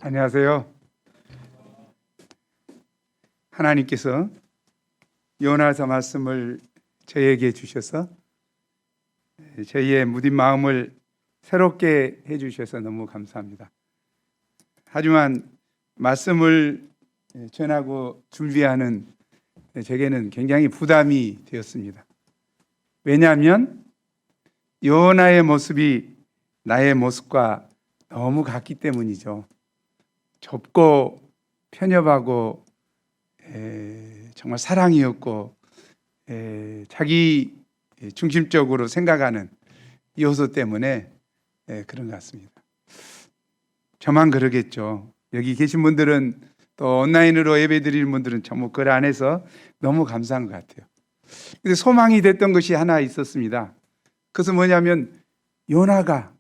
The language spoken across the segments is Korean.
안녕하세요. 하나님께서 요나서 말씀을 저에게 주셔서 저희의 무딘 마음을 새롭게 해주셔서 너무 감사합니다. 하지만 말씀을 전하고 준비하는 제게는 굉장히 부담이 되었습니다. 왜냐하면 요나의 모습이 나의 모습과 너무 같기 때문이죠. 좁고 편협하고 정말 사랑이었고 자기 중심적으로 생각하는 요소 때문에 그런 것 같습니다. 저만 그러겠죠. 여기 계신 분들은 또 온라인으로 예배드리는 분들은 정말 그 안에서 너무 감사한 것 같아요. 근데 소망이 됐던 것이 하나 있었습니다. 그것은 뭐냐면 요나가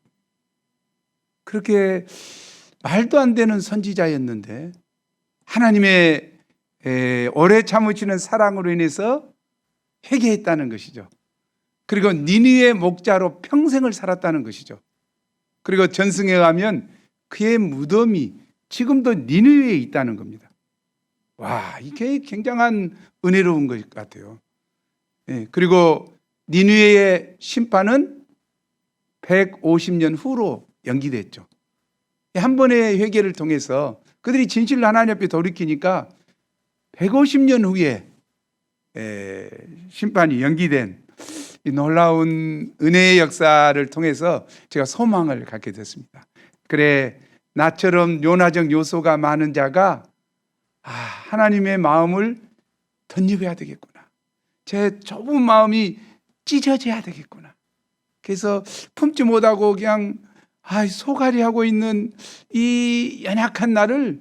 그렇게 말도 안 되는 선지자였는데 하나님의 오래 참으시는 사랑으로 인해서 회개했다는 것이죠. 그리고 니느웨의 목자로 평생을 살았다는 것이죠. 그리고 전승에 의하면 그의 무덤이 지금도 니느웨에 있다는 겁니다. 와, 이게 굉장한 은혜로운 것 같아요. 그리고 니느웨의 심판은 150년 후로 연기됐죠. 한 번의 회개를 통해서 그들이 진실로 하나님 앞에 돌이키니까 150년 후에 심판이 연기된 이 놀라운 은혜의 역사를 통해서 제가 소망을 갖게 됐습니다. 그래, 나처럼 요나적 요소가 많은 자가 하나님의 마음을 덧입어야 되겠구나. 제 좁은 마음이 찢어져야 되겠구나. 그래서 품지 못하고 그냥 소갈이 하고 있는 이 연약한 나를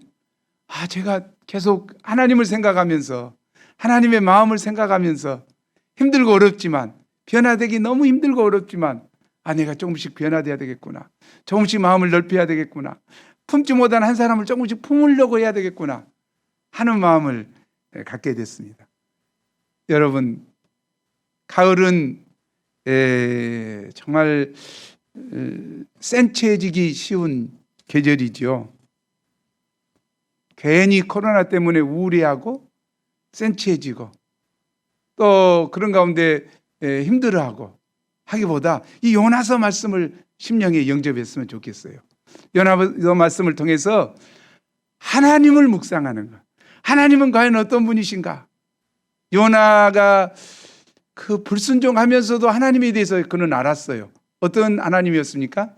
제가 계속 하나님을 생각하면서 하나님의 마음을 생각하면서 힘들고 어렵지만 변화되기 너무 힘들고 어렵지만 내가 조금씩 변화돼야 되겠구나. 조금씩 마음을 넓혀야 되겠구나. 품지 못한 한 사람을 조금씩 품으려고 해야 되겠구나 하는 마음을 갖게 됐습니다. 여러분, 가을은 정말 센치해지기 쉬운 계절이죠. 괜히 코로나 때문에 우울해하고 센치해지고 또 그런 가운데 힘들어하고 하기보다 이 요나서 말씀을 심령에 영접했으면 좋겠어요. 요나서 말씀을 통해서 하나님을 묵상하는 것. 하나님은 과연 어떤 분이신가? 요나가 그 불순종하면서도 하나님에 대해서 그는 알았어요. 어떤 하나님이었습니까?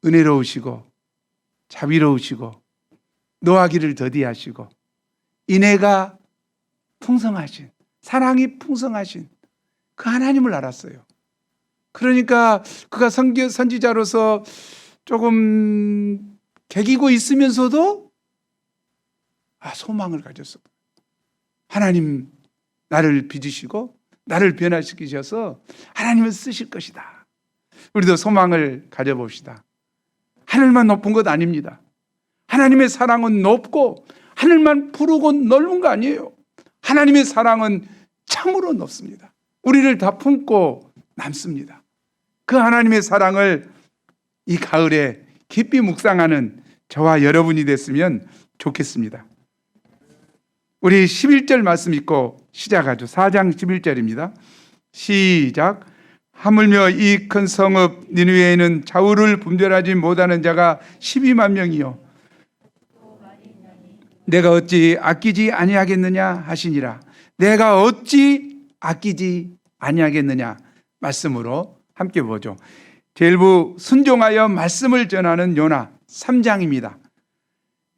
은혜로우시고 자비로우시고 노하기를 더디하시고 인애가 풍성하신, 사랑이 풍성하신 그 하나님을 알았어요. 그러니까 그가 선지자로서 조금 개기고 있으면서도 소망을 가졌어. 하나님 나를 빚으시고 나를 변화시키셔서 하나님을 쓰실 것이다. 우리도 소망을 가져봅시다. 하늘만 높은 것 아닙니다. 하나님의 사랑은 높고 하늘만 푸르고 넓은 거 아니에요. 하나님의 사랑은 참으로 높습니다. 우리를 다 품고 남습니다. 그 하나님의 사랑을 이 가을에 깊이 묵상하는 저와 여러분이 됐으면 좋겠습니다. 우리 11절 말씀 읽고 시작하죠. 4장 11절입니다. 시작. 하물며 이 큰 성읍 니느웨에는 좌우를 분별하지 못하는 자가 12만 명이요 내가 어찌 아끼지 아니하겠느냐 하시니라. 내가 어찌 아끼지 아니하겠느냐 말씀으로 함께 보죠. 제1부 순종하여 말씀을 전하는 요나 3장입니다.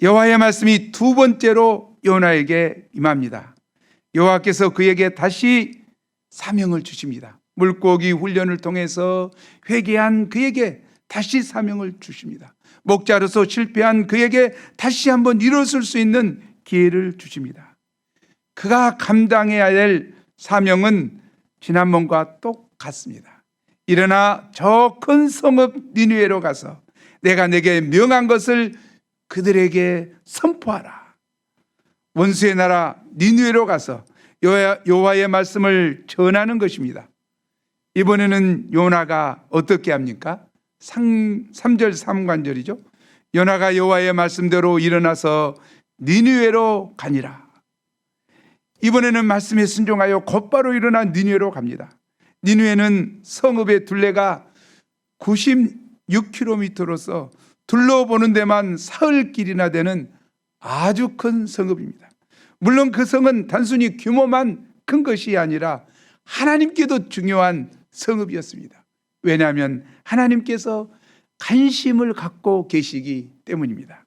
여호와의 말씀이 두 번째로 요나에게 임합니다. 여호와께서 그에게 다시 사명을 주십니다. 물고기 훈련을 통해서 회개한 그에게 다시 사명을 주십니다. 목자로서 실패한 그에게 다시 한번 일어설 수 있는 기회를 주십니다. 그가 감당해야 될 사명은 지난번과 똑같습니다. 일어나 저 큰 성읍 니느웨로 가서 내가 내게 명한 것을 그들에게 선포하라. 원수의 나라 니느웨로 가서 여호와의 말씀을 전하는 것입니다. 이번에는 요나가 어떻게 합니까? 3절 3관절이죠. 요나가 여호와의 말씀대로 일어나서 니느웨로 가니라. 이번에는 말씀에 순종하여 곧바로 일어나 니느웨로 갑니다. 니느웨는 성읍의 둘레가 96km로서 둘러보는 데만 사흘 길이나 되는 아주 큰 성읍입니다. 물론 그 성은 단순히 규모만 큰 것이 아니라 하나님께도 중요한 성읍이었습니다. 왜냐하면 하나님께서 관심을 갖고 계시기 때문입니다.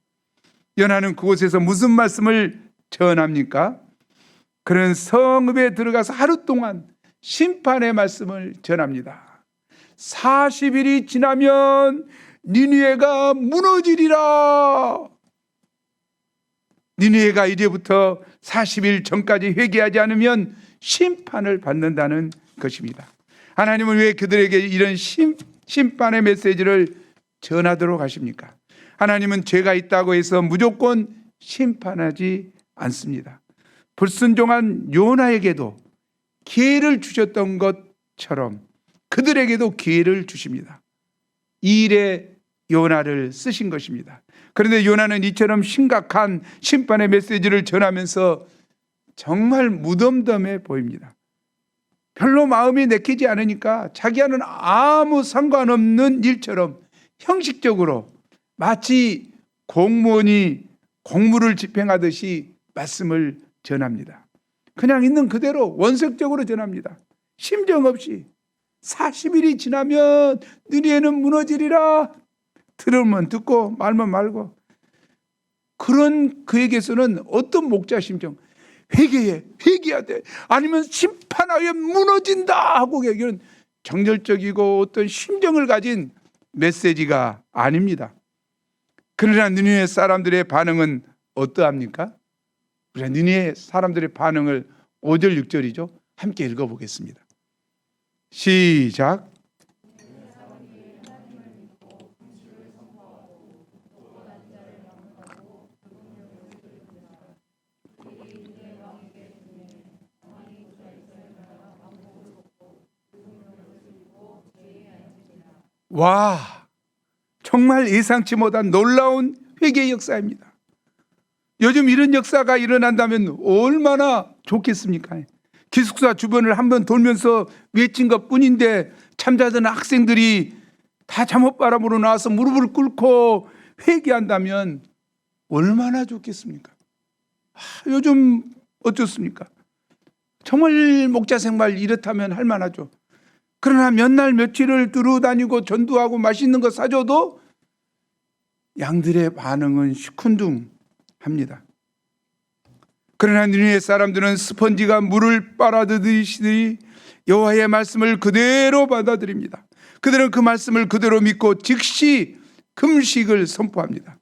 요나는 그곳에서 무슨 말씀을 전합니까? 그런 성읍에 들어가서 하루 동안 심판의 말씀을 전합니다. 40일이 지나면 니느웨가 무너지리라. 니느웨가 이제부터 40일 전까지 회개하지 않으면 심판을 받는다는 것입니다. 하나님은 왜 그들에게 이런 심판의 메시지를 전하도록 하십니까? 하나님은 죄가 있다고 해서 무조건 심판하지 않습니다. 불순종한 요나에게도 기회를 주셨던 것처럼 그들에게도 기회를 주십니다. 이 일에 요나를 쓰신 것입니다. 그런데 요나는 이처럼 심각한 심판의 메시지를 전하면서 정말 무덤덤해 보입니다. 별로 마음이 내키지 않으니까 자기와는 아무 상관없는 일처럼 형식적으로 마치 공무원이 공무를 집행하듯이 말씀을 전합니다. 그냥 있는 그대로 원색적으로 전합니다. 심정 없이 40일이 지나면 니느웨는 무너지리라. 들으면 듣고 말면 말고. 그런 그에게서는 어떤 목자 심정, 회개해야 돼, 아니면 심판하여 무너진다 하고 이런 정열적이고 어떤 심정을 가진 메시지가 아닙니다. 그러나 니느웨 사람들의 반응은 어떠합니까? 우리가 니느웨 사람들의 반응을 5절 6절이죠. 함께 읽어보겠습니다. 시작. 와, 정말 예상치 못한 놀라운 회개의 역사입니다. 요즘 이런 역사가 일어난다면 얼마나 좋겠습니까? 기숙사 주변을 한번 돌면서 외친 것 뿐인데 참자던 학생들이 다 잠옷바람으로 나와서 무릎을 꿇고 회개한다면 얼마나 좋겠습니까? 요즘 어떻습니까? 정말 목자 생활 이렇다면 할 만하죠. 그러나 몇 날 며칠을 두루 다니고 전도하고 맛있는 거 사줘도 양들의 반응은 시큰둥합니다. 그러나 니느웨 사람들은 스펀지가 물을 빨아들이시듯이 여호와의 말씀을 그대로 받아들입니다. 그들은 그 말씀을 그대로 믿고 즉시 금식을 선포합니다.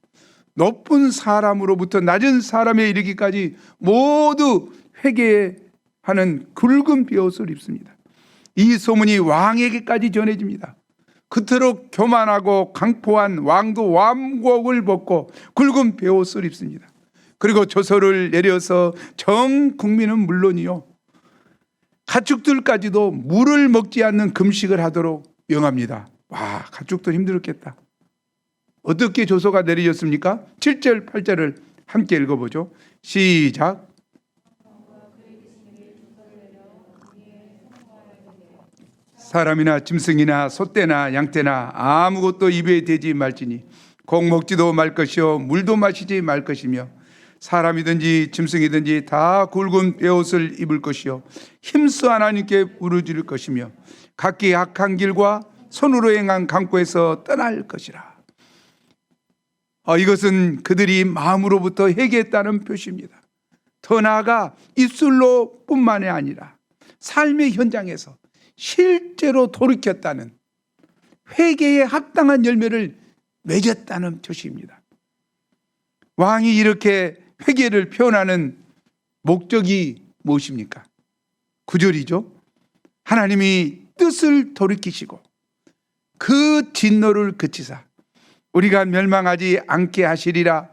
높은 사람으로부터 낮은 사람에 이르기까지 모두 회개하는 굵은 베옷을 입습니다. 이 소문이 왕에게까지 전해집니다. 그토록 교만하고 강포한 왕도 왕복을 벗고 굵은 베옷을 입습니다. 그리고 조서를 내려서 전 국민은 물론이요, 가축들까지도 물을 먹지 않는 금식을 하도록 명합니다. 와, 가축들 힘들었겠다. 어떻게 조서가 내려졌습니까? 7절 8절을 함께 읽어보죠. 시작. 사람이나 짐승이나 소떼나 양떼나 아무것도 입에 대지 말지니 곡 먹지도 말 것이요 물도 마시지 말 것이며 사람이든지 짐승이든지 다 굵은 베옷을 입을 것이요 힘써 하나님께 부르짖을 것이며 각기 악한 길과 손으로 행한 강포에서 떠날 것이라. 이것은 그들이 마음으로부터 회개했다는 표시입니다. 더 나아가 입술로 뿐만이 아니라 삶의 현장에서 실제로 돌이켰다는, 회개에 합당한 열매를 맺었다는 표시입니다. 왕이 이렇게 회개를 표현하는 목적이 무엇입니까? 9절이죠. 하나님이 뜻을 돌이키시고 그 진노를 그치사 우리가 멸망하지 않게 하시리라.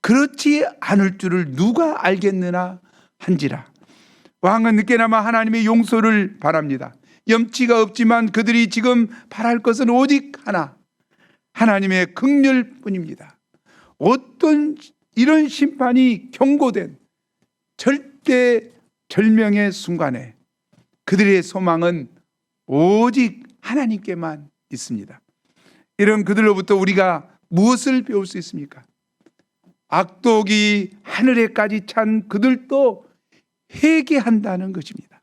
그렇지 않을 줄을 누가 알겠느냐 한지라. 왕은 늦게나마 하나님의 용서를 바랍니다. 염치가 없지만 그들이 지금 바랄 것은 오직 하나, 하나님의 긍휼뿐입니다. 어떤 이런 심판이 경고된 절대 절명의 순간에 그들의 소망은 오직 하나님께만 있습니다. 이런 그들로부터 우리가 무엇을 배울 수 있습니까? 악독이 하늘에까지 찬 그들도 회개한다는 것입니다.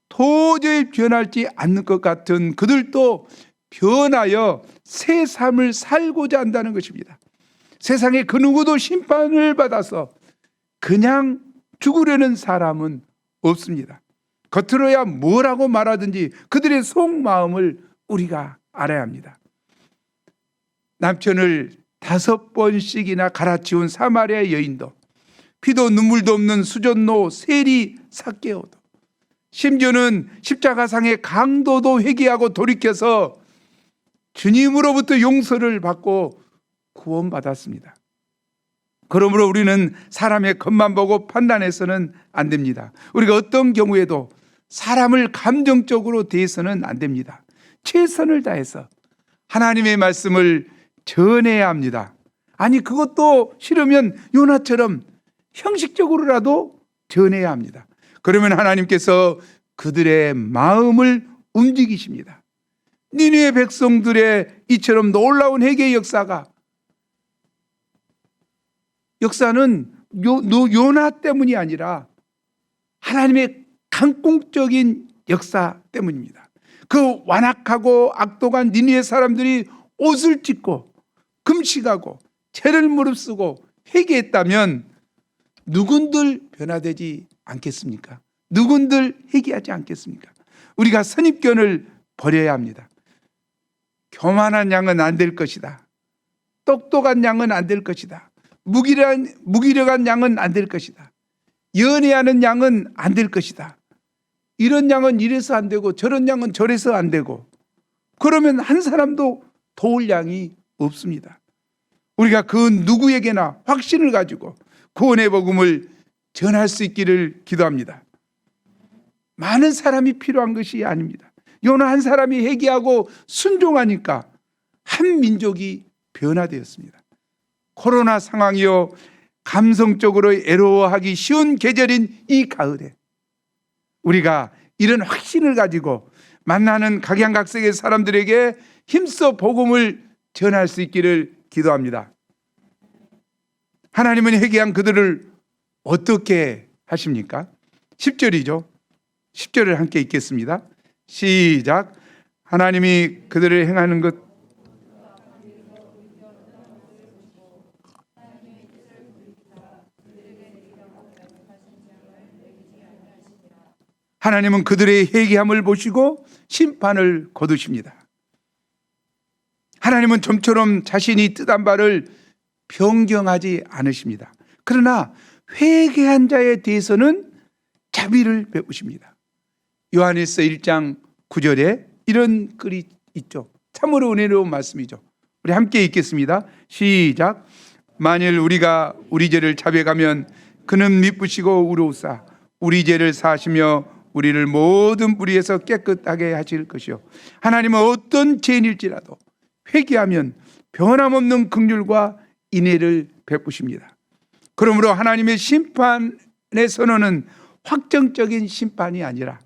도저히 변하지 않는 것 같은 그들도 변하여 새 삶을 살고자 한다는 것입니다. 세상에 그 누구도 심판을 받아서 그냥 죽으려는 사람은 없습니다. 겉으로야 뭐라고 말하든지 그들의 속마음을 우리가 알아야 합니다. 남편을 5번씩이나 갈아치운 사마리아 여인도, 피도 눈물도 없는 수전노 세리 삭개오도, 심지어는 십자가상의 강도도 회개하고 돌이켜서 주님으로부터 용서를 받고 구원받았습니다. 그러므로 우리는 사람의 겉만 보고 판단해서는 안 됩니다. 우리가 어떤 경우에도 사람을 감정적으로 대해서는 안 됩니다. 최선을 다해서 하나님의 말씀을 전해야 합니다. 아니, 그것도 싫으면 요나처럼 형식적으로라도 전해야 합니다. 그러면 하나님께서 그들의 마음을 움직이십니다. 니느웨 백성들의 이처럼 놀라운 회개의 역사는 요나 때문이 아니라 하나님의 강공적인 역사 때문입니다. 그 완악하고 악독한 니느웨 사람들이 옷을 찢고 금식하고 죄를 무릅쓰고 회개했다면 누군들 변화되지 않겠습니까? 누군들 회개하지 않겠습니까? 우리가 선입견을 버려야 합니다. 교만한 양은 안 될 것이다. 똑똑한 양은 안 될 것이다. 무기력한 양은 안 될 것이다. 연애하는 양은 안 될 것이다. 이런 양은 이래서 안 되고 저런 양은 저래서 안 되고, 그러면 한 사람도 도울 양이 없습니다. 우리가 그 누구에게나 확신을 가지고 구원의 복음을 전할 수 있기를 기도합니다. 많은 사람이 필요한 것이 아닙니다. 요나 한 사람이 회개하고 순종하니까 한 민족이 변화되었습니다. 코로나 상황이요, 감성적으로 애로워하기 쉬운 계절인 이 가을에 우리가 이런 확신을 가지고 만나는 각양각색의 사람들에게 힘써 복음을 전할 수 있기를 기도합니다. 하나님은 회개한 그들을 어떻게 하십니까? 10절이죠. 10절을 함께 읽겠습니다. 시작. 하나님이 그들을 행하는 것 하나님은 그들의 회개함을 보시고 심판을 거두십니다. 하나님은 좀처럼 자신이 뜻한 바를 변경하지 않으십니다. 그러나 회개한 자에 대해서는 자비를 베푸십니다. 요한일서 1장 9절에 이런 글이 있죠. 참으로 은혜로운 말씀이죠. 우리 함께 읽겠습니다. 시작. 만일 우리가 우리 죄를 자백하면 그는 미쁘시고 의로우사 우리 죄를 사하시며 우리를 모든 불의에서 깨끗하게 하실 것이요 하나님은 어떤 죄인일지라도 회개하면 변함없는 긍휼과 인애를 베푸십니다. 그러므로 하나님의 심판의 선언은 확정적인 심판이 아니라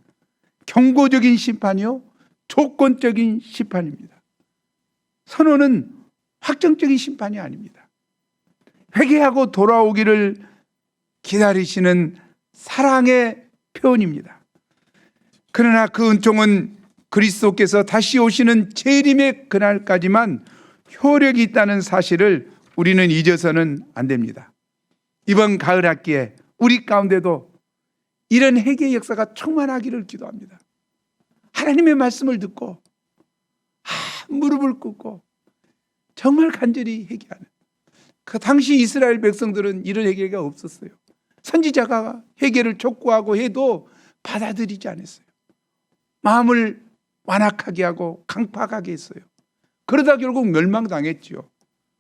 경고적인 심판이요, 조건적인 심판입니다. 선언은 확정적인 심판이 아닙니다. 회개하고 돌아오기를 기다리시는 사랑의 표현입니다. 그러나 그 은총은 그리스도께서 다시 오시는 재림의 그날까지만 효력이 있다는 사실을 우리는 잊어서는 안 됩니다. 이번 가을 학기에 우리 가운데도 이런 회개의 역사가 충만하기를 기도합니다. 하나님의 말씀을 듣고 무릎을 꿇고 정말 간절히 회개하는, 그 당시 이스라엘 백성들은 이런 회개가 없었어요. 선지자가 회개를 촉구하고 해도 받아들이지 않았어요. 마음을 완악하게 하고 강팍하게 했어요. 그러다 결국 멸망당했죠.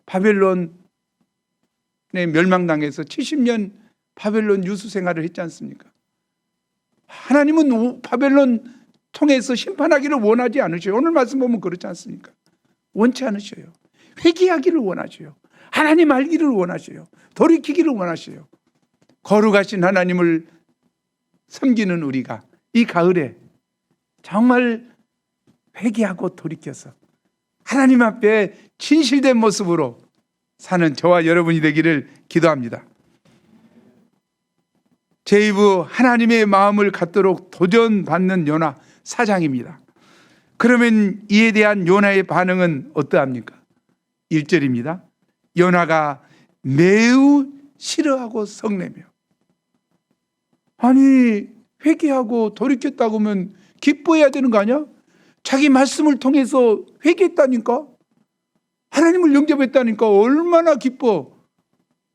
바벨론에 멸망당해서 70년 바벨론 유수 생활을 했지 않습니까? 하나님은 바벨론 통해서 심판하기를 원하지 않으셔요. 오늘 말씀 보면 그렇지 않습니까? 원치 않으셔요. 회개하기를 원하셔요. 하나님 알기를 원하셔요. 돌이키기를 원하셔요. 거룩하신 하나님을 섬기는 우리가 이 가을에 정말 회개하고 돌이켜서 하나님 앞에 진실된 모습으로 사는 저와 여러분이 되기를 기도합니다. 제2부 하나님의 마음을 갖도록 도전받는 요나 4장입니다. 그러면 이에 대한 요나의 반응은 어떠합니까? 1절입니다. 요나가 매우 싫어하고 성내며. 아니, 회개하고 돌이켰다고 하면 기뻐해야 되는 거 아니야? 자기 말씀을 통해서 회개했다니까? 하나님을 영접했다니까? 얼마나 기뻐?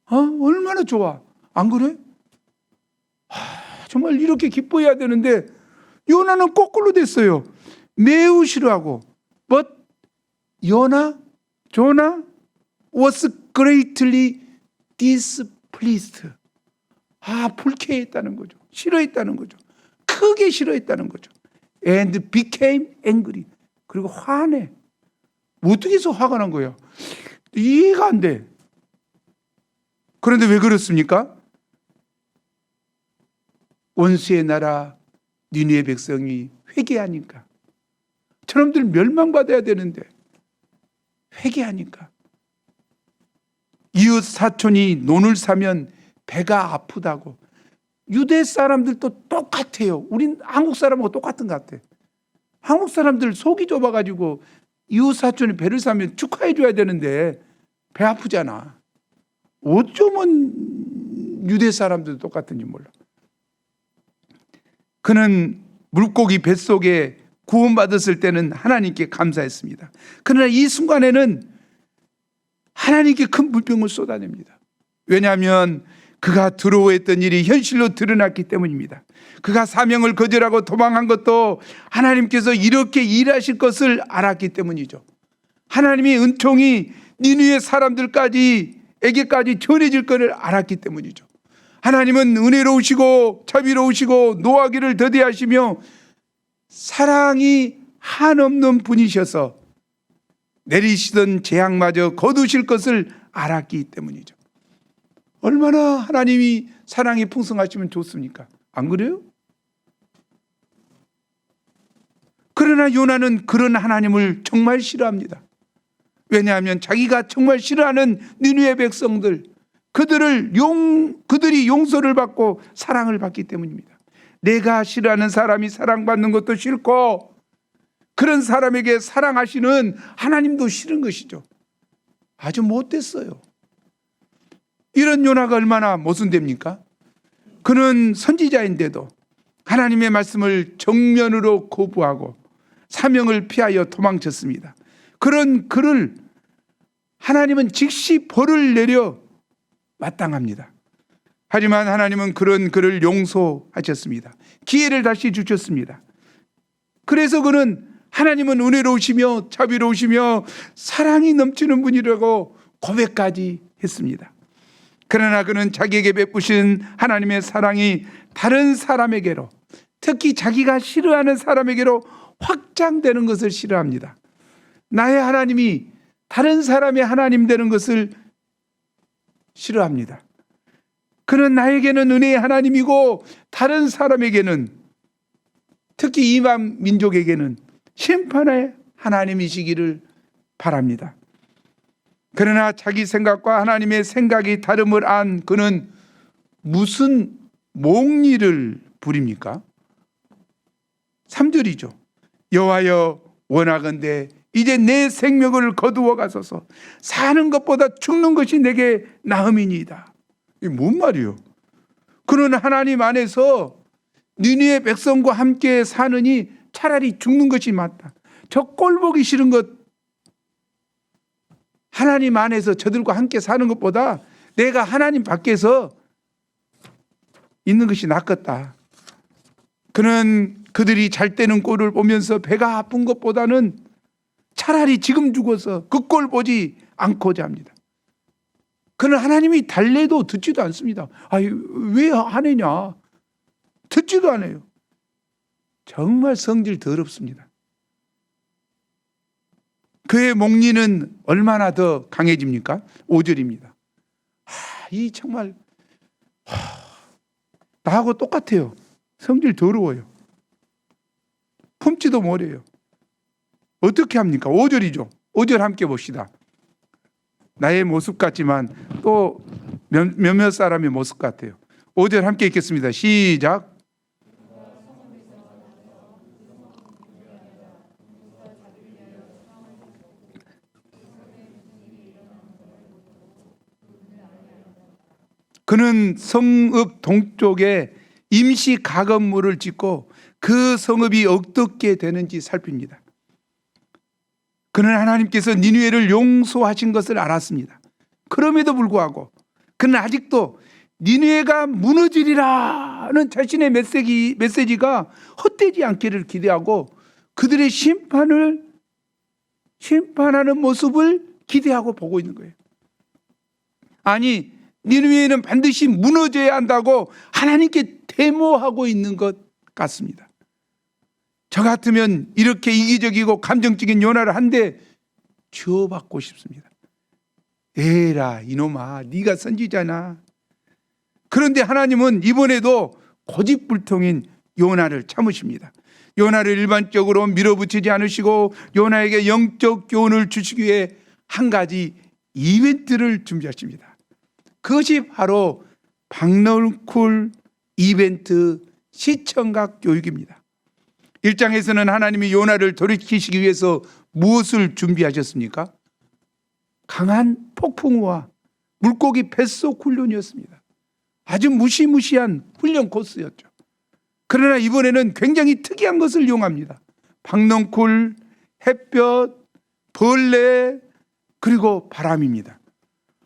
얼마나 좋아? 안 그래? 정말 이렇게 기뻐해야 되는데 요나는 거꾸로 됐어요. 매우 싫어하고. But Jonah was greatly displeased. 불쾌했다는 거죠. 싫어했다는 거죠. 크게 싫어했다는 거죠. And became angry. 그리고 화내. 어떻게 해서 화가 난 거예요? 이해가 안 돼. 그런데 왜 그렇습니까? 원수의 나라 니느웨 백성이 회개하니까. 저놈들 멸망받아야 되는데 회개하니까. 이웃 사촌이 논을 사면 배가 아프다고. 유대 사람들도 똑같아요. 우린 한국 사람하고 똑같은 것 같아. 한국 사람들 속이 좁아가지고 이웃 사촌이 배를 사면 축하해 줘야 되는데 배 아프잖아. 어쩌면 유대 사람들도 똑같은지 몰라. 그는 물고기 뱃속에 구원받았을 때는 하나님께 감사했습니다. 그러나 이 순간에는 하나님께 큰 불평을 쏟아냅니다. 왜냐하면 그가 두려워했던 일이 현실로 드러났기 때문입니다. 그가 사명을 거절하고 도망한 것도 하나님께서 이렇게 일하실 것을 알았기 때문이죠. 하나님의 은총이 니느웨 사람들에게까지 전해질 것을 알았기 때문이죠. 하나님은 은혜로우시고 자비로우시고 노하기를 더디하시며 사랑이 한없는 분이셔서 내리시던 재앙마저 거두실 것을 알았기 때문이죠. 얼마나 하나님이 사랑이 풍성하시면 좋습니까? 안 그래요? 그러나 요나는 그런 하나님을 정말 싫어합니다. 왜냐하면 자기가 정말 싫어하는 니느웨 백성들, 그들이 용서를 받고 사랑을 받기 때문입니다. 내가 싫어하는 사람이 사랑받는 것도 싫고 그런 사람에게 사랑하시는 하나님도 싫은 것이죠. 아주 못됐어요. 이런 요나가 얼마나 모순됩니까? 그는 선지자인데도 하나님의 말씀을 정면으로 거부하고 사명을 피하여 도망쳤습니다. 그런 그를 하나님은 즉시 벌을 내려 마땅합니다. 하지만 하나님은 그런 그를 용서하셨습니다. 기회를 다시 주셨습니다. 그래서 그는 하나님은 은혜로우시며 자비로우시며 사랑이 넘치는 분이라고 고백까지 했습니다. 그러나 그는 자기에게 베푸신 하나님의 사랑이 다른 사람에게로, 특히 자기가 싫어하는 사람에게로 확장되는 것을 싫어합니다. 나의 하나님이 다른 사람의 하나님 되는 것을 싫어합니다. 그는 나에게는 은혜의 하나님이고 다른 사람에게는, 특히 이방 민족에게는 심판의 하나님이시기를 바랍니다. 그러나 자기 생각과 하나님의 생각이 다름을 안 그는 무슨 몽리를 부립니까? 3절이죠. 여호와여 원하건대 이제 내 생명을 거두어 가소서. 사는 것보다 죽는 것이 내게 나음이니이다. 이게 뭔 말이에요? 그는 하나님 안에서 니느웨 백성과 함께 사느니 차라리 죽는 것이 맞다. 저 꼴 보기 싫은 것, 하나님 안에서 저들과 함께 사는 것보다 내가 하나님 밖에서 있는 것이 낫겠다. 그는 그들이 잘 때는 꼴을 보면서 배가 아픈 것보다는 차라리 지금 죽어서 그 꼴 보지 않고자 합니다. 그는 하나님이 달래도 듣지도 않습니다. 왜 하느냐? 듣지도 않아요. 정말 성질 더럽습니다. 그의 목리는 얼마나 더 강해집니까? 5절입니다. 이 정말 나하고 똑같아요. 성질 더러워요. 품지도 못해요. 어떻게 합니까? 5절이죠. 5절 함께 봅시다. 나의 모습 같지만 또 몇몇 사람의 모습 같아요. 5절 함께 읽겠습니다. 시작. 그는 성읍 동쪽에 임시 가건물을 짓고 그 성읍이 어떻게 되는지 살핍니다. 그는 하나님께서 니느웨를 용서하신 것을 알았습니다. 그럼에도 불구하고 그는 아직도 니느웨가 무너지리라는 자신의 메시지가 헛되지 않기를 기대하고 그들의 심판하는 모습을 기대하고 보고 있는 거예요. 아니, 니느웨는 반드시 무너져야 한다고 하나님께 데모하고 있는 것 같습니다. 저 같으면 이렇게 이기적이고 감정적인 요나를 한 대 주워받고 싶습니다. 에라 이놈아, 네가 선지자나. 그런데 하나님은 이번에도 고집불통인 요나를 참으십니다. 요나를 일반적으로 밀어붙이지 않으시고 요나에게 영적 교훈을 주시기 위해 한 가지 이벤트를 준비하십니다. 그것이 바로 박너쿨 이벤트 시청각 교육입니다. 1장에서는 하나님이 요나를 돌이키시기 위해서 무엇을 준비하셨습니까? 강한 폭풍우와 물고기 뱃속 훈련이었습니다. 아주 무시무시한 훈련 코스였죠. 그러나 이번에는 굉장히 특이한 것을 이용합니다. 박넝쿨, 햇볕, 벌레, 그리고 바람입니다.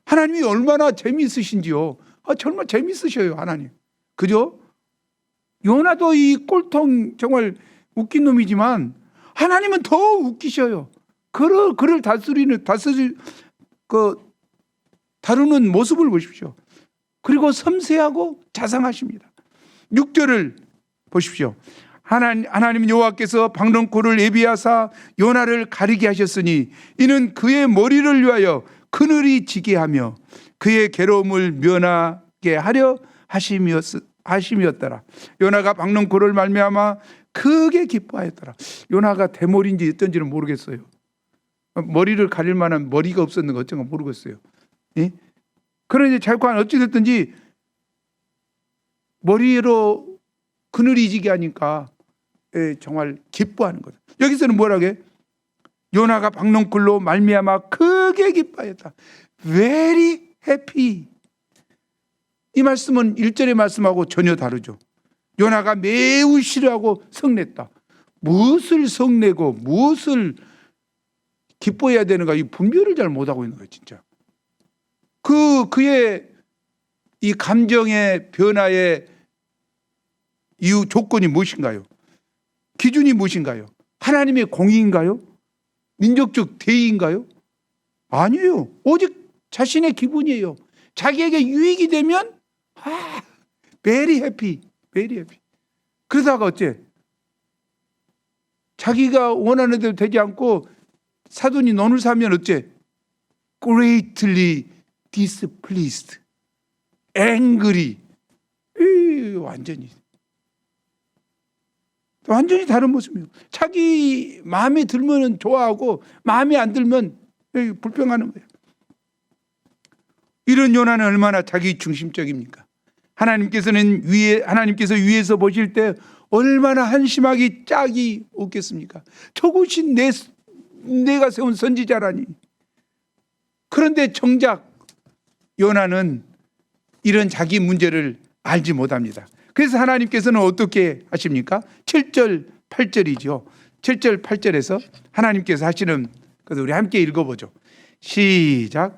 하나님이 얼마나 재미있으신지요. 정말 재미있으셔요, 하나님. 그죠? 요나도 이 꼴통 정말 웃긴 놈이지만 하나님은 더 웃기셔요. 그를 다루는 모습을 보십시오. 그리고 섬세하고 자상하십니다. 6절을 보십시오. 하나님 여호와께서 박넝쿨을 예비하사 요나를 가리게 하셨으니 이는 그의 머리를 위하여 그늘이 지게 하며 그의 괴로움을 면하게 하려 하심이었더라. 요나가 박넝쿨을 말미암아 크게 기뻐하였더라. 요나가 대머리인지 어떤지는 모르겠어요. 머리를 가릴 만한 머리가 없었는 거 어쩐가 모르겠어요. 예? 그런데 잘관 어찌됐든지 머리로 그늘이 지게 하니까 정말 기뻐하는 거죠. 여기서는 뭐라게? 요나가 박넝쿨로 말미암아 크게 기뻐하였다. Very happy. 이 말씀은 1절의 말씀하고 전혀 다르죠. 요나가 매우 싫어하고 성냈다. 무엇을 성내고 무엇을 기뻐해야 되는가, 이 분별을 잘 못하고 있는 거예요, 진짜. 그의 이 감정의 변화의 이유 조건이 무엇인가요? 기준이 무엇인가요? 하나님의 공의인가요? 민족적 대의인가요? 아니에요. 오직 자신의 기분이에요. 자기에게 유익이 되면 very happy, very happy. 그러다가 어째? 자기가 원하는 대로 되지 않고 사돈이 논을 사면 어째? greatly displeased, angry. 완전히 다른 모습이에요. 자기 마음에 들면 좋아하고 마음에 안 들면 불평하는 거예요. 이런 요나는 얼마나 자기 중심적입니까? 하나님께서 위에서 보실 때 얼마나 한심하기 짝이 없겠습니까? 저것이 내가 세운 선지자라니. 그런데 정작 요나는 이런 자기 문제를 알지 못합니다. 그래서 하나님께서는 어떻게 하십니까? 7절 8절이죠 7절 8절에서 하나님께서 하시는 것을 우리 함께 읽어보죠. 시작.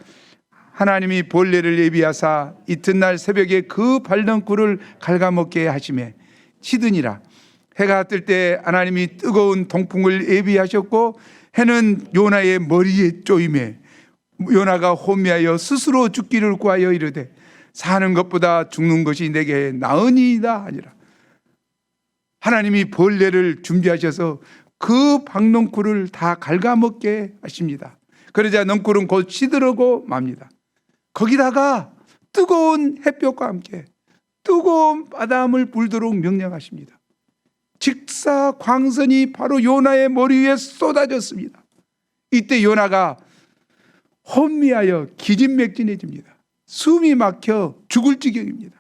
하나님이 벌레를 예비하사 이튿날 새벽에 그 박넝쿨을 갉아먹게 하시매 치드니라. 해가 뜰 때 하나님이 뜨거운 동풍을 예비하셨고 해는 요나의 머리에 쪼임에 요나가 혼미하여 스스로 죽기를 구하여 이르되 사는 것보다 죽는 것이 내게 나으니이다 하니라. 하나님이 벌레를 준비하셔서 그 박넝쿨을 다 갉아먹게 하십니다. 그러자 넝쿨은 곧 시들어고 맙니다. 거기다가 뜨거운 햇볕과 함께 뜨거운 바람을 불도록 명령하십니다. 직사광선이 바로 요나의 머리 위에 쏟아졌습니다. 이때 요나가 혼미하여 기진맥진해집니다. 숨이 막혀 죽을 지경입니다.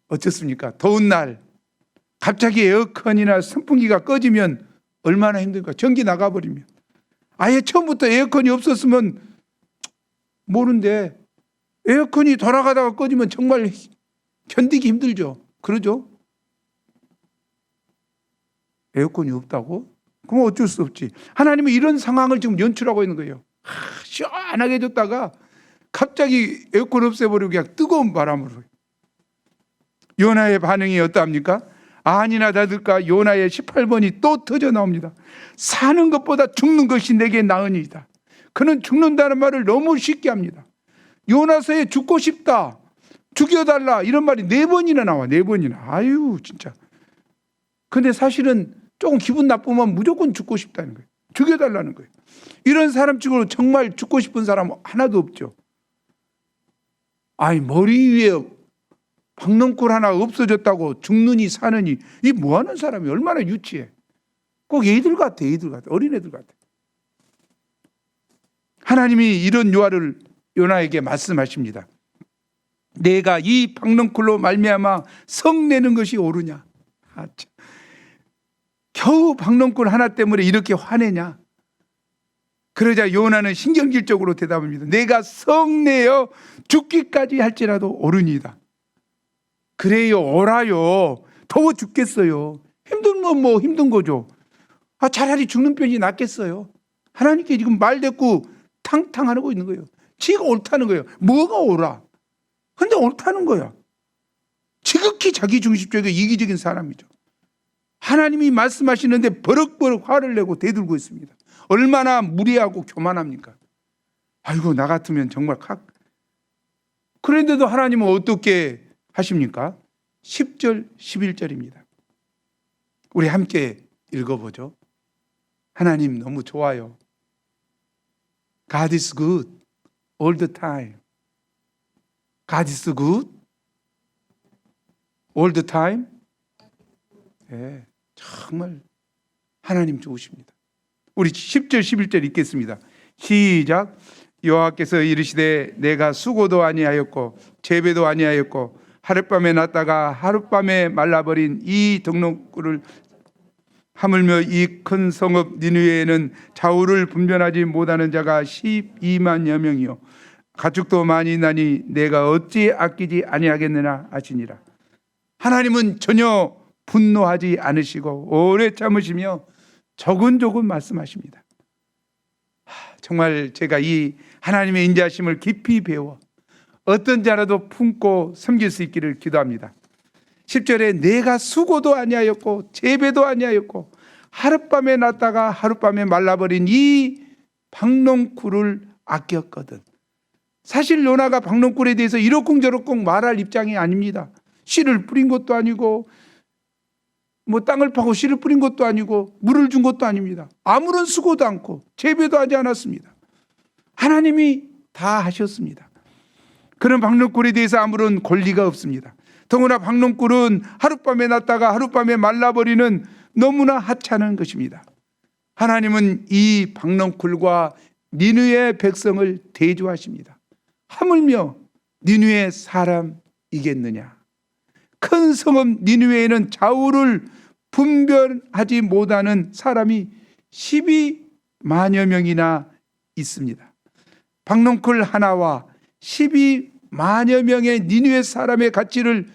어떻습니까? 더운 날 갑자기 에어컨이나 선풍기가 꺼지면 얼마나 힘들까? 전기 나가버리면. 아예 처음부터 에어컨이 없었으면 모르는데 에어컨이 돌아가다가 꺼지면 정말 견디기 힘들죠. 그러죠? 에어컨이 없다고? 그럼 어쩔 수 없지. 하나님은 이런 상황을 지금 연출하고 있는 거예요. 시원하게 해줬다가 갑자기 에어컨 없애버리고 그냥 뜨거운 바람으로. 요나의 반응이 어떠합니까? 아니나 다를까 요나의 18번이 또 터져 나옵니다. 사는 것보다 죽는 것이 내게 나으니이다. 그는 죽는다는 말을 너무 쉽게 합니다. 요나서에 죽고 싶다, 죽여달라 이런 말이 4번이나 나와. 4번이나. 아유 진짜. 근데 사실은 조금 기분 나쁘면 무조건 죽고 싶다는 거예요. 죽여달라는 거예요. 이런 사람 치고는 정말 죽고 싶은 사람 하나도 없죠. 아니 머리 위에 박넝쿨 하나 없어졌다고 죽느니 사느니 이 뭐하는 사람이 얼마나 유치해. 꼭 애들 같아. 애들 같아. 어린애들 같아. 하나님이 이런 요나에게 말씀하십니다. 내가 이 박넝쿨로 말미암아 성내는 것이 옳으냐. 겨우 박넝쿨 하나 때문에 이렇게 화내냐. 그러자 요나는 신경질적으로 대답합니다. 내가 성내어 죽기까지 할지라도 옳으니이다. 그래요, 옳아요. 더워 죽겠어요. 힘든 건 뭐 힘든 거죠. 차라리 죽는 편이 낫겠어요. 하나님께 지금 말대꾸 탕탕하고 있는 거예요. 지가 옳다는 거예요. 뭐가 옳아? 근데 옳다는 거야. 지극히 자기중심적이고 이기적인 사람이죠. 하나님이 말씀하시는데 버럭버럭 화를 내고 대들고 있습니다. 얼마나 무리하고 교만합니까? 아이고 나 같으면 정말 그런데도 하나님은 어떻게 하십니까? 10절 11절입니다. 우리 함께 읽어보죠. 하나님 너무 좋아요. God is good all the time. God is good all the time. 네, 정말 하나님 좋으십니다. 우리 10절 11절 읽겠습니다. 시작. 여호와께서 이르시되 내가 수고도 아니하였고 재배도 아니하였고 하룻밤에 났다가 하룻밤에 말라버린 이 박넝쿨을 하물며 이 큰 성읍 니느웨에는 좌우를 분별하지 못하는 자가 12만여 명이요 가축도 많이 나니 내가 어찌 아끼지 아니하겠느냐 하시니라. 하나님은 전혀 분노하지 않으시고 오래 참으시며 조근조근 말씀하십니다. 정말 제가 이 하나님의 인자하심을 깊이 배워 어떤 자라도 품고 섬길 수 있기를 기도합니다. 10절에 내가 수고도 아니하였고 재배도 아니하였고 하룻밤에 났다가 하룻밤에 말라버린 이 박넝쿨을 아꼈거든. 사실 요나가 박넝쿨에 대해서 이러쿵저러쿵 말할 입장이 아닙니다. 씨를 뿌린 것도 아니고 뭐 땅을 파고 씨를 뿌린 것도 아니고 물을 준 것도 아닙니다. 아무런 수고도 않고 재배도 하지 않았습니다. 하나님이 다 하셨습니다. 그런 박넝쿨에 대해서 아무런 권리가 없습니다. 더구나 박넝쿨은 하룻밤에 났다가 하룻밤에 말라버리는 너무나 하찮은 것입니다. 하나님은 이 박넝쿨과 니느웨 백성을 대조하십니다. 하물며 니느웨 사람이겠느냐. 큰 성읍 니느웨에는 좌우를 분별하지 못하는 사람이 12만여 명이나 있습니다. 박넝쿨 하나와 12만여 명의 니느웨 사람의 가치를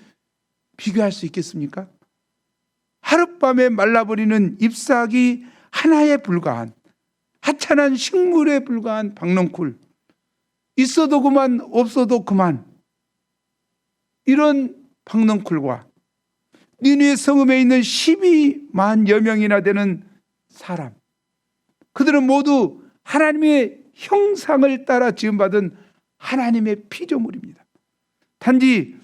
비교할 수 있겠습니까? 하룻밤에 말라버리는 잎사귀 하나에 불과한 하찮은 식물에 불과한 박넝쿨, 있어도 그만 없어도 그만, 이런 박넝쿨과 니느웨 성읍에 있는 12만여 명이나 되는 사람, 그들은 모두 하나님의 형상을 따라 지음받은 하나님의 피조물입니다. 단지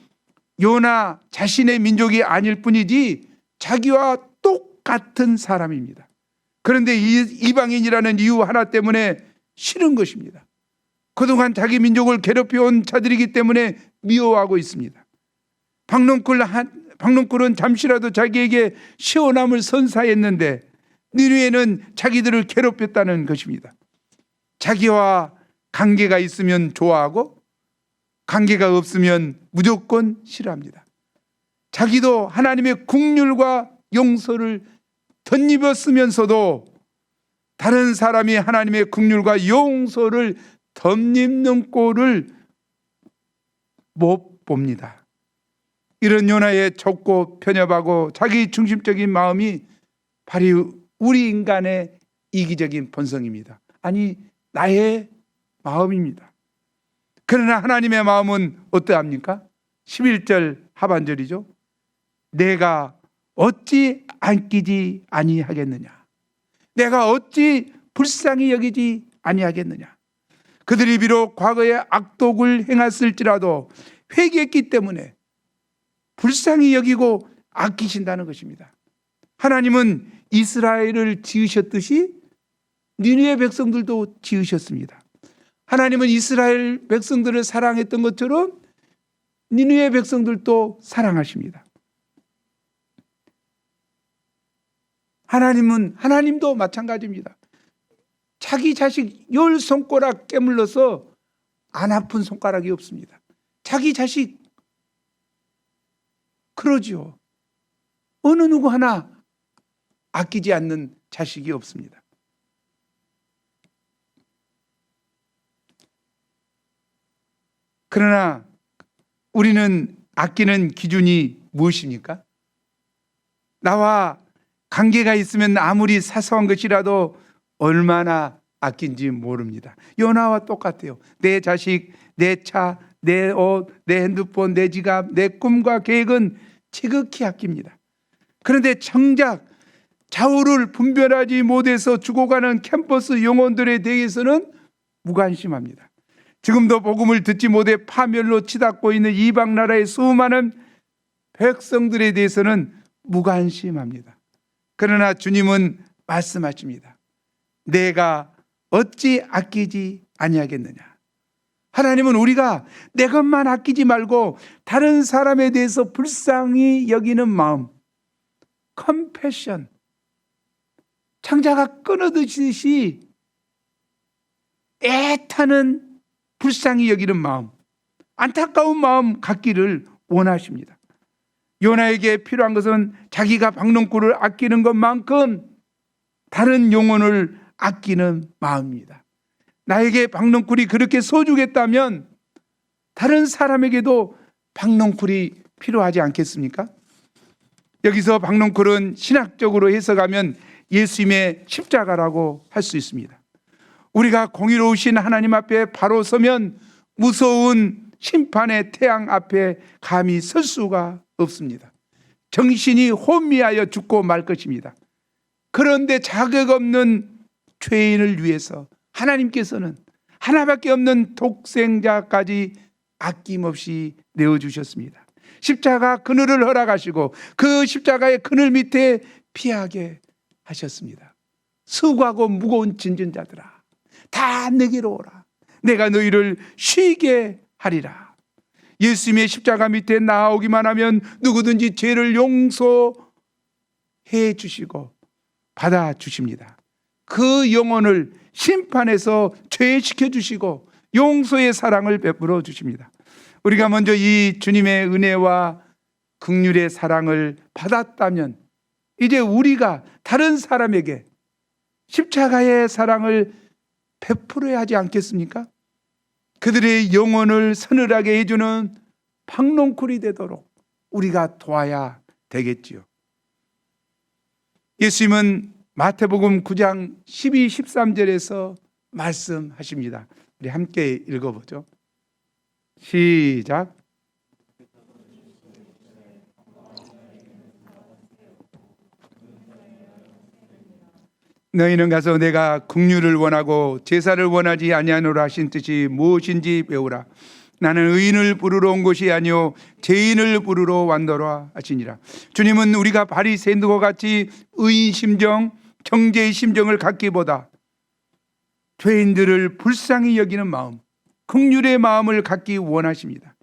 요나 자신의 민족이 아닐 뿐이지 자기와 똑같은 사람입니다. 그런데 이방인이라는 이유 하나 때문에 싫은 것입니다. 그동안 자기 민족을 괴롭혀온 자들이기 때문에 미워하고 있습니다. 박농쿨은 잠시라도 자기에게 시원함을 선사했는데 니느웨는 자기들을 괴롭혔다는 것입니다. 자기와 관계가 있으면 좋아하고 관계가 없으면 무조건 싫어합니다. 자기도 하나님의 긍휼과 용서를 덧입었으면서도 다른 사람이 하나님의 긍휼과 용서를 덧입는 꼴을 못 봅니다. 이런 요나의 좁고 편협하고 자기 중심적인 마음이 바로 우리 인간의 이기적인 본성입니다. 아니, 나의 마음입니다. 그러나 하나님의 마음은 어떠합니까? 11절 하반절이죠. 내가 어찌 안끼지 아니하겠느냐? 내가 어찌 불쌍히 여기지 아니하겠느냐? 그들이 비록 과거에 악독을 행했을지라도 회개했기 때문에 불쌍히 여기고 아끼신다는 것입니다. 하나님은 이스라엘을 지으셨듯이 니느웨 백성들도 지으셨습니다. 하나님은 이스라엘 백성들을 사랑했던 것처럼 니느웨 백성들도 사랑하십니다. 하나님도 마찬가지입니다. 자기 자식 10손가락 깨물러서 안 아픈 손가락이 없습니다. 자기 자식 그러지요. 어느 누구 하나 아끼지 않는 자식이 없습니다. 그러나 우리는 아끼는 기준이 무엇입니까? 나와 관계가 있으면 아무리 사소한 것이라도 얼마나 아낀지 모릅니다. 요나와 똑같아요. 내 자식, 내 차, 내 옷, 내 핸드폰, 내 지갑, 내 꿈과 계획은 지극히 아낍니다. 그런데 정작 좌우를 분별하지 못해서 죽어가는 캠퍼스 영혼들에 대해서는 무관심합니다. 지금도 복음을 듣지 못해 파멸로 치닫고 있는 이방 나라의 수많은 백성들에 대해서는 무관심합니다. 그러나 주님은 말씀하십니다. 내가 어찌 아끼지 아니하겠느냐? 하나님은 우리가 내 것만 아끼지 말고 다른 사람에 대해서 불쌍히 여기는 마음, 컴패션, 창자가 끊어듯이 애타는 불쌍히 여기는 마음, 안타까운 마음 갖기를 원하십니다. 요나에게 필요한 것은 자기가 박농쿨을 아끼는 것만큼 다른 영혼을 아끼는 마음입니다. 나에게 박농쿨이 그렇게 소중했다면 다른 사람에게도 박농쿨이 필요하지 않겠습니까? 여기서 박농쿨은 신학적으로 해석하면 예수님의 십자가라고 할 수 있습니다. 우리가 공의로우신 하나님 앞에 바로 서면 무서운 심판의 태양 앞에 감히 설 수가 없습니다. 정신이 혼미하여 죽고 말 것입니다. 그런데 자격 없는 죄인을 위해서 하나님께서는 하나밖에 없는 독생자까지 아낌없이 내어주셨습니다. 십자가 그늘을 허락하시고 그 십자가의 그늘 밑에 피하게 하셨습니다. 수고하고 무거운 짐진 자들아, 다 내게로 오라. 내가 너희를 쉬게 하리라. 예수님의 십자가 밑에 나오기만 하면 누구든지 죄를 용서해 주시고 받아주십니다. 그 영혼을 심판에서 죄시켜 주시고 용서의 사랑을 베풀어 주십니다. 우리가 먼저 이 주님의 은혜와 긍휼의 사랑을 받았다면 이제 우리가 다른 사람에게 십자가의 사랑을 베풀어야 하지 않겠습니까? 그들의 영혼을 서늘하게 해주는 박농쿨이 되도록 우리가 도와야 되겠지요. 예수님은 마태복음 9장 12, 13절에서 말씀하십니다. 우리 함께 읽어보죠. 시작. 너희는 가서 내가 긍휼을 원하고 제사를 원하지 아니하노라 하신 뜻이 무엇인지 배우라. 나는 의인을 부르러 온 것이 아니요 죄인을 부르러 왔노라 하시니라. 주님은 우리가 바리새인들과 같이 의인 심정, 정죄의 심정을 갖기보다 죄인들을 불쌍히 여기는 마음, 긍휼의 마음을 갖기 원하십니다.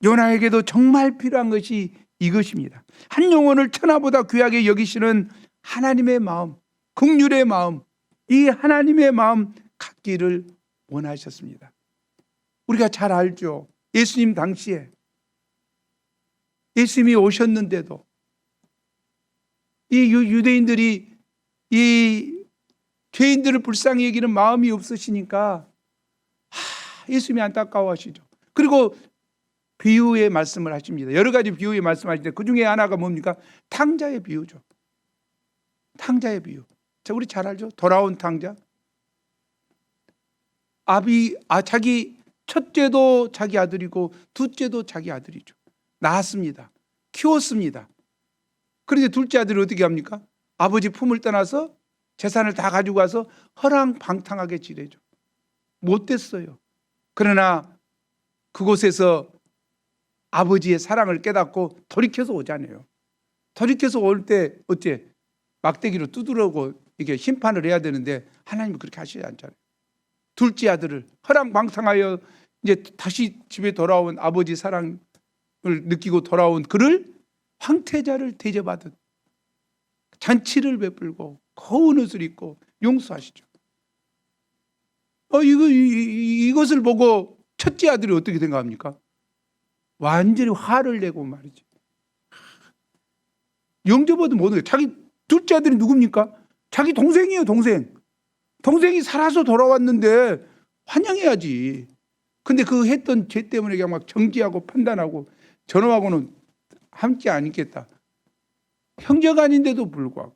요나에게도 정말 필요한 것이 이것입니다. 한 영혼을 천하보다 귀하게 여기시는 하나님의 마음, 긍휼의 마음, 이 하나님의 마음 갖기를 원하셨습니다. 우리가 잘 알죠. 예수님 당시에 예수님이 오셨는데도 이 유대인들이 이 죄인들을 불쌍히 여기는 마음이 없으시니까 예수님이 안타까워하시죠. 그리고 비유의 말씀을 하십니다. 여러 가지 비유의 말씀하시는데 그 중에 하나가 뭡니까? 탕자의 비유죠. 탕자의 비유. 자, 우리 잘 알죠? 돌아온 탕자. 자기 첫째도 자기 아들이고 둘째도 자기 아들이죠. 낳았습니다. 키웠습니다. 그런데 둘째 아들이 어떻게 합니까? 아버지 품을 떠나서 재산을 다 가지고 와서 허랑방탕하게 지내죠. 못됐어요. 그러나 그곳에서 아버지의 사랑을 깨닫고 돌이켜서 오잖아요. 돌이켜서 올 때 어째 막대기로 두드려고 이게 심판을 해야 되는데 하나님은 그렇게 하시지 않잖아요. 둘째 아들을 허랑방탕하여 이제 다시 집에 돌아온 아버지 사랑을 느끼고 돌아온 그를 황태자를 대접하듯 잔치를 베풀고 고운 옷을 입고 용서하시죠. 이것을 보고 첫째 아들이 어떻게 생각합니까? 완전히 화를 내고 말이지. 영접어도 못해요. 자기 둘째 아들이 누굽니까? 자기 동생이에요, 동생. 동생이 살아서 돌아왔는데 환영해야지. 근데 그 했던 죄 때문에 그냥 막 정지하고 판단하고 저놈하고는 함께 안 있겠다. 형제가 아닌데도 불구하고.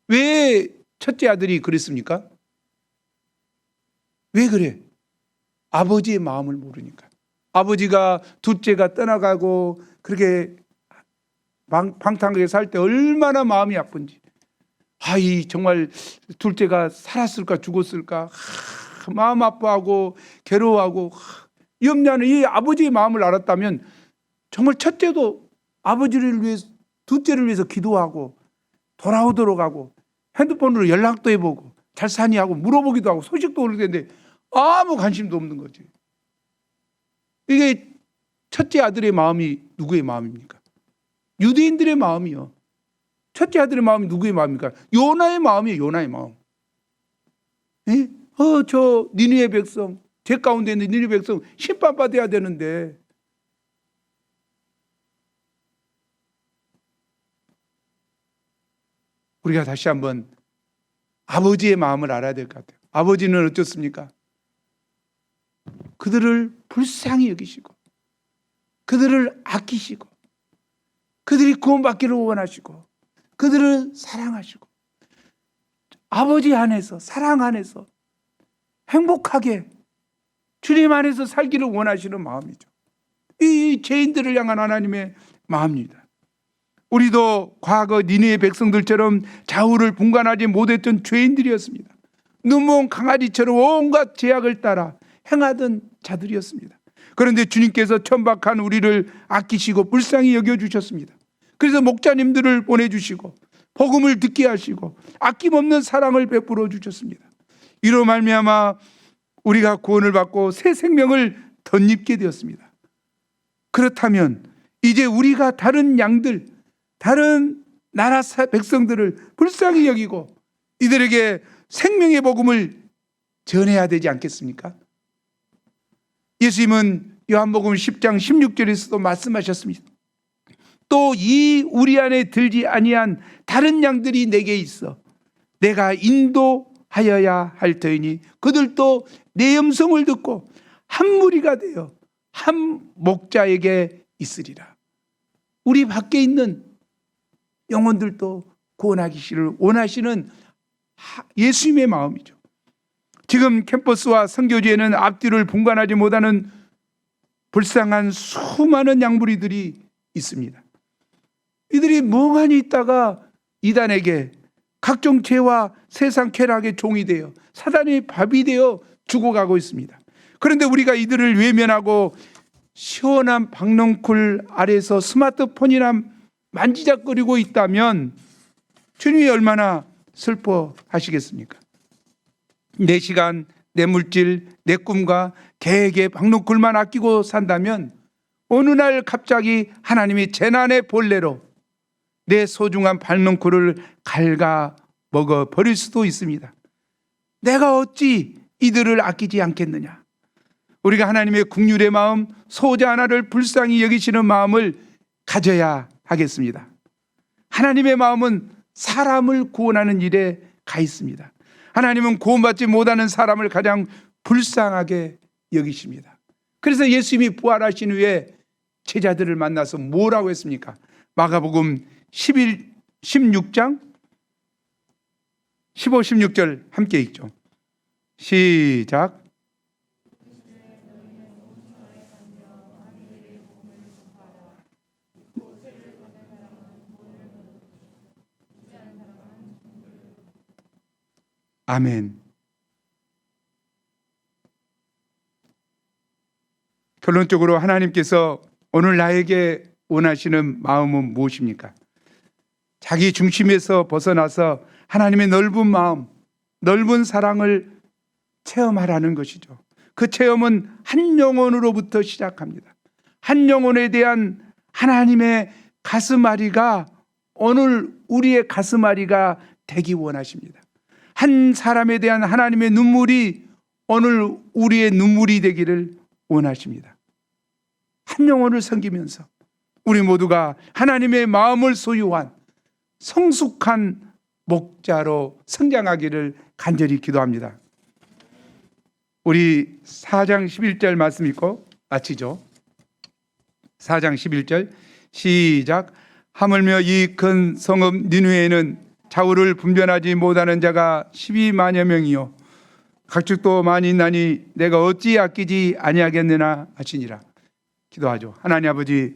왜 첫째 아들이 그랬습니까? 왜 그래? 아버지의 마음을 모르니까. 아버지가 둘째가 떠나가고 그렇게 방탕하게 살 때 얼마나 마음이 아픈지. 정말 둘째가 살았을까 죽었을까 마음 아파하고 괴로워하고 염려하는 이 아버지의 마음을 알았다면 정말 첫째도 아버지를 위해서 둘째를 위해서 기도하고 돌아오도록 하고 핸드폰으로 연락도 해보고 잘 사니 하고 물어보기도 하고 소식도 오를 텐데 아무 관심도 없는 거지. 이게 첫째 아들의 마음이 누구의 마음입니까? 유대인들의 마음이요. 첫째 아들의 마음이 누구의 마음입니까? 요나의 마음이에요. 요나의 마음. 예? 저 니느웨 백성, 죄 가운데 있는 니느웨 백성 심판받아야 되는데 우리가 다시 한번 아버지의 마음을 알아야 될 것 같아요. 아버지는 어떻습니까? 그들을 불쌍히 여기시고 그들을 아끼시고 그들이 구원받기를 원하시고 그들을 사랑하시고 아버지 안에서 사랑 안에서 행복하게 주님 안에서 살기를 원하시는 마음이죠. 이 죄인들을 향한 하나님의 마음입니다. 우리도 과거 니느웨 백성들처럼 좌우를 분간하지 못했던 죄인들이었습니다. 눈먼 강아지처럼 온갖 죄악을 따라 행하던 자들이었습니다. 그런데 주님께서 천박한 우리를 아끼시고 불쌍히 여겨주셨습니다. 그래서 목자님들을 보내주시고 복음을 듣게 하시고 아낌없는 사랑을 베풀어 주셨습니다. 이로 말미암아 우리가 구원을 받고 새 생명을 덧입게 되었습니다. 그렇다면 이제 우리가 다른 양들, 다른 나라 백성들을 불쌍히 여기고 이들에게 생명의 복음을 전해야 되지 않겠습니까? 예수님은 요한복음 10장 16절에서도 말씀하셨습니다. 또 이 우리 안에 들지 아니한 다른 양들이 내게 있어 내가 인도하여야 할 터이니 그들도 내 음성을 듣고 한 무리가 되어 한 목자에게 있으리라. 우리 밖에 있는 영혼들도 구원하기를 원하시는 예수님의 마음이죠. 지금 캠퍼스와 선교지에는 앞뒤를 분간하지 못하는 불쌍한 수많은 양무리들이 있습니다. 이들이 멍하니 있다가 이단에게 각종 죄와 세상 쾌락의 종이 되어 사단의 밥이 되어 죽어가고 있습니다. 그런데 우리가 이들을 외면하고 시원한 박넝쿨 아래서 스마트폰이나 만지작거리고 있다면 주님이 얼마나 슬퍼하시겠습니까? 내 시간, 내 물질, 내 꿈과 계획에 박농쿨만 아끼고 산다면 어느 날 갑자기 하나님이 재난의 벌레로 내 소중한 박농쿨을 갉아 먹어 버릴 수도 있습니다. 내가 어찌 이들을 아끼지 않겠느냐? 우리가 하나님의 긍휼의 마음, 소자 하나를 불쌍히 여기시는 마음을 가져야 하겠습니다. 하나님의 마음은 사람을 구원하는 일에 가 있습니다. 하나님은 구원받지 못하는 사람을 가장 불쌍하게 여기십니다. 그래서 예수님이 부활하신 후에 제자들을 만나서 뭐라고 했습니까? 마가복음 16장 15, 16절 함께 읽죠. 시작. 아멘. 결론적으로 하나님께서 오늘 나에게 원하시는 마음은 무엇입니까? 자기 중심에서 벗어나서 하나님의 넓은 마음, 넓은 사랑을 체험하라는 것이죠. 그 체험은 한 영혼으로부터 시작합니다. 한 영혼에 대한 하나님의 가슴앓이가 오늘 우리의 가슴앓이가 되기 원하십니다. 한 사람에 대한 하나님의 눈물이 오늘 우리의 눈물이 되기를 원하십니다. 한 영혼을 섬기면서 우리 모두가 하나님의 마음을 소유한 성숙한 목자로 성장하기를 간절히 기도합니다. 우리 4장 11절 말씀 읽고 마치죠. 4장 11절 시작. 하물며 이 큰 성읍 니느웨에는 좌우를 분별하지 못하는 자가 12만여 명이요 각축도 많이 있나니 내가 어찌 아끼지 아니하겠느냐 하시니라. 기도하죠. 하나님 아버지,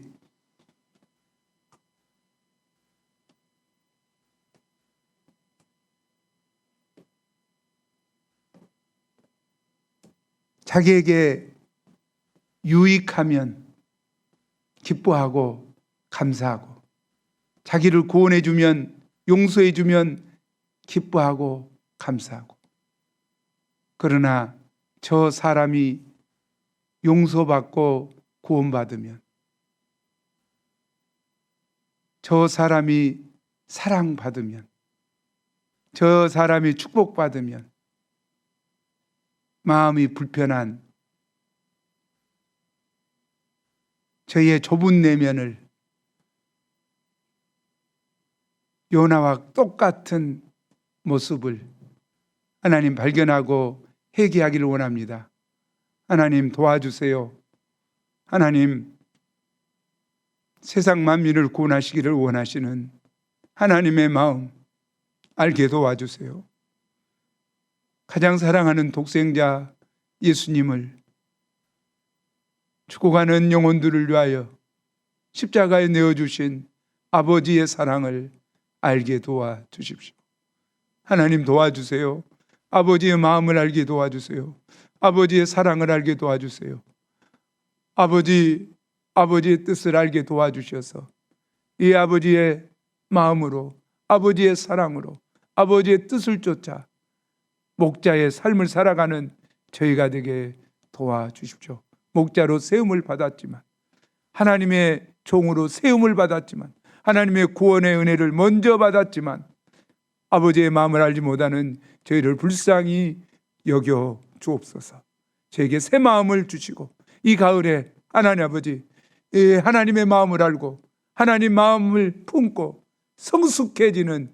자기에게 유익하면 기뻐하고 감사하고, 자기를 구원해 주면, 용서해 주면 기뻐하고 감사하고, 그러나 저 사람이 용서받고 구원받으면, 저 사람이 사랑받으면, 저 사람이 축복받으면 마음이 불편한 저희의 좁은 내면을 요나와 똑같은 모습을 하나님 발견하고 회개하기를 원합니다. 하나님 도와주세요. 하나님, 세상 만민을 구원하시기를 원하시는 하나님의 마음 알게 도와주세요. 가장 사랑하는 독생자 예수님을 죽어가는 영혼들을 위하여 십자가에 내어주신 아버지의 사랑을 알게 도와주십시오. 하나님 도와주세요. 아버지의 마음을 알게 도와주세요. 아버지의 사랑을 알게 도와주세요. 아버지의 뜻을 알게 도와주셔서 이 아버지의 마음으로, 아버지의 사랑으로, 아버지의 뜻을 쫓아 목자의 삶을 살아가는 저희가 되게 도와주십시오. 목자로 세움을 받았지만, 하나님의 종으로 세움을 받았지만, 하나님의 구원의 은혜를 먼저 받았지만 아버지의 마음을 알지 못하는 저희를 불쌍히 여겨 주옵소서. 저에게 새 마음을 주시고 이 가을에 하나님 아버지, 하나님의 마음을 알고 하나님 마음을 품고 성숙해지는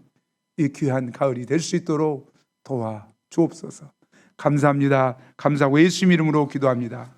이 귀한 가을이 될 수 있도록 도와 주옵소서. 감사합니다. 감사하고 예수님 이름으로 기도합니다.